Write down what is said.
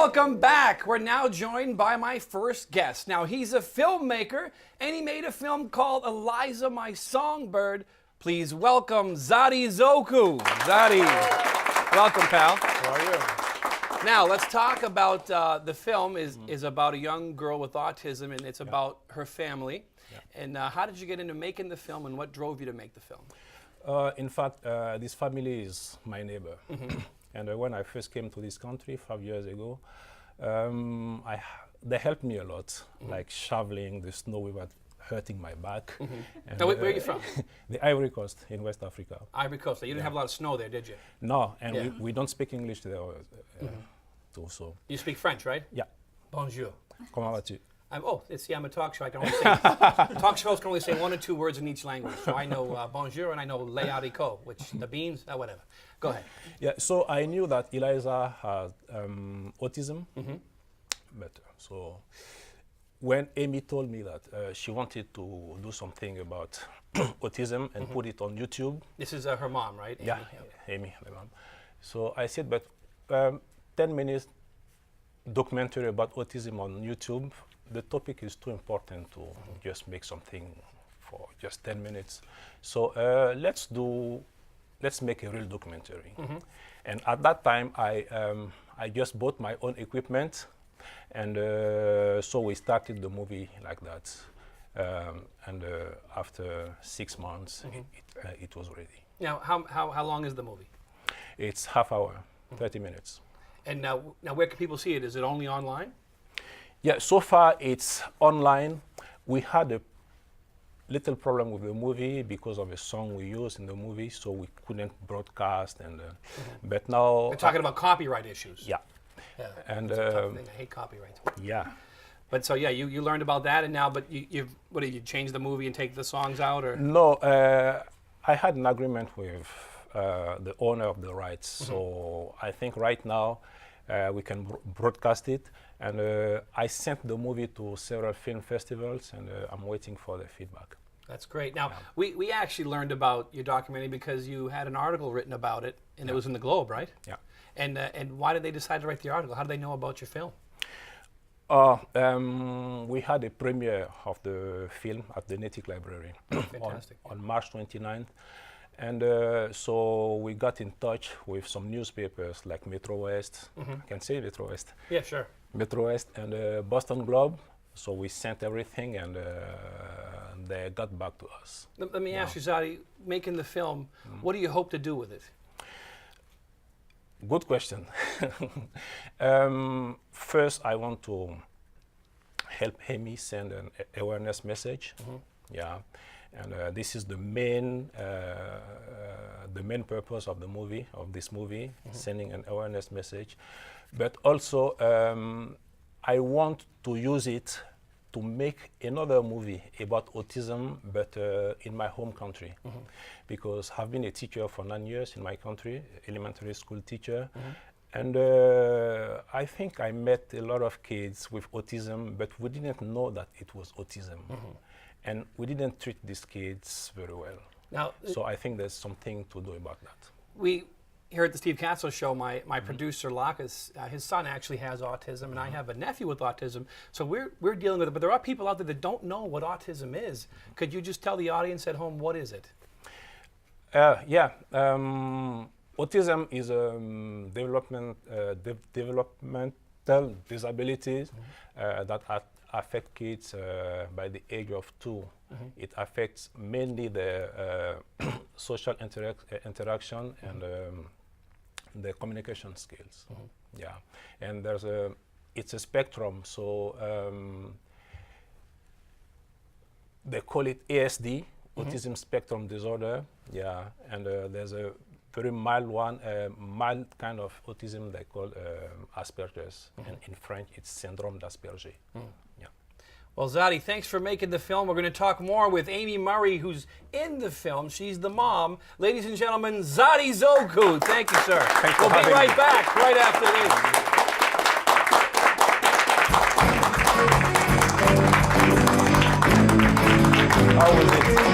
welcome back. We're now joined by my first guest. Now, he's a filmmaker, and he made a film called Eliza, My Songbird. Please welcome Zadi Zokou. Zadi, welcome, pal. How are you? Now, let's talk about the film is about a young girl with autism, and it's about her family. Yeah. And how did you get into making the film, and what drove you to make the film? In fact, this family is my neighbor. And when I first came to this country 5 years ago, they helped me a lot, like shoveling the snow without hurting my back. And, now, where are you from? The Ivory Coast in West Africa. Ivory Coast. You didn't have a lot of snow there, did you? No, and we don't speak English there too. So. You speak French, right? Yeah. Bonjour. Comment vas-tu? I'm a talk show. I can only say talk shows can only say 1 or 2 words in each language. So I know bonjour and I know les haricots, which the beans, whatever. Go ahead. Yeah. So I knew that Eliza has autism, but so when Amy told me that she wanted to do something about autism and put it on YouTube. This is her mom, right? Amy? Yeah, Amy, my mom. So I said, but 10 minutes documentary about autism on YouTube. The topic is too important to just make something for just 10 minutes. So let's make a real documentary. And at that time, I just bought my own equipment, and so we started the movie like that. And after 6 months, it was ready. Now, how long is the movie? It's half hour, 30 minutes. And now where can people see it? Is it only online? Yeah, so far it's online. We had a little problem with the movie because of a song we used in the movie, so we couldn't broadcast. And but now we're talking about copyright issues. Yeah, and that's a tough thing. I hate copyright. Yeah, but so yeah, you learned about that, and now, but you've what did you change the movie and take the songs out, or no? I had an agreement with the owner of the rights, so I think right now we can broadcast it. And I sent the movie to several film festivals, and I'm waiting for the feedback. That's great. Now, we actually learned about your documentary because you had an article written about it, and it was in the Globe, right? Yeah. And why did they decide to write the article? How did they know about your film? We had a premiere of the film at the Natick Library on March 29th. And so we got in touch with some newspapers like Metro West. I can say Metro West. Yeah, sure. Metro West and Boston Globe. So we sent everything, and they got back to us. Let me ask you, Zadi, making the film, what do you hope to do with it? Good question. First, I want to help Amy send an awareness message. Yeah. And this is the main purpose of the movie, of this movie, sending an awareness message. But also, I want to use it to make another movie about autism, but in my home country. Because I've been a teacher for 9 years in my country, elementary school teacher. And I think I met a lot of kids with autism, but we didn't know that it was autism. And we didn't treat these kids very well. Now, so I think there's something to do about that. We here at the Steve Katsos show, my producer Lacus, his son actually has autism, and I have a nephew with autism. So we're dealing with it, but there are people out there that don't know what autism is. Could you just tell the audience at home what is it? Yeah, autism is a developmental disability that affect kids by the age of 2. It affects mainly the social interaction and the communication skills. Yeah, and it's a spectrum. So they call it ASD, Autism Spectrum Disorder. Yeah, and there's a very mild one, mild kind of autism they call Asperger's, and in French it's syndrome d'Asperger. Yeah. Well, Zadi, thanks for making the film. We're going to talk more with Amy Murray, who's in the film. She's the mom. Ladies and gentlemen, Zadi Zokou. Thank you, sir. We'll be right back right after this. How was it?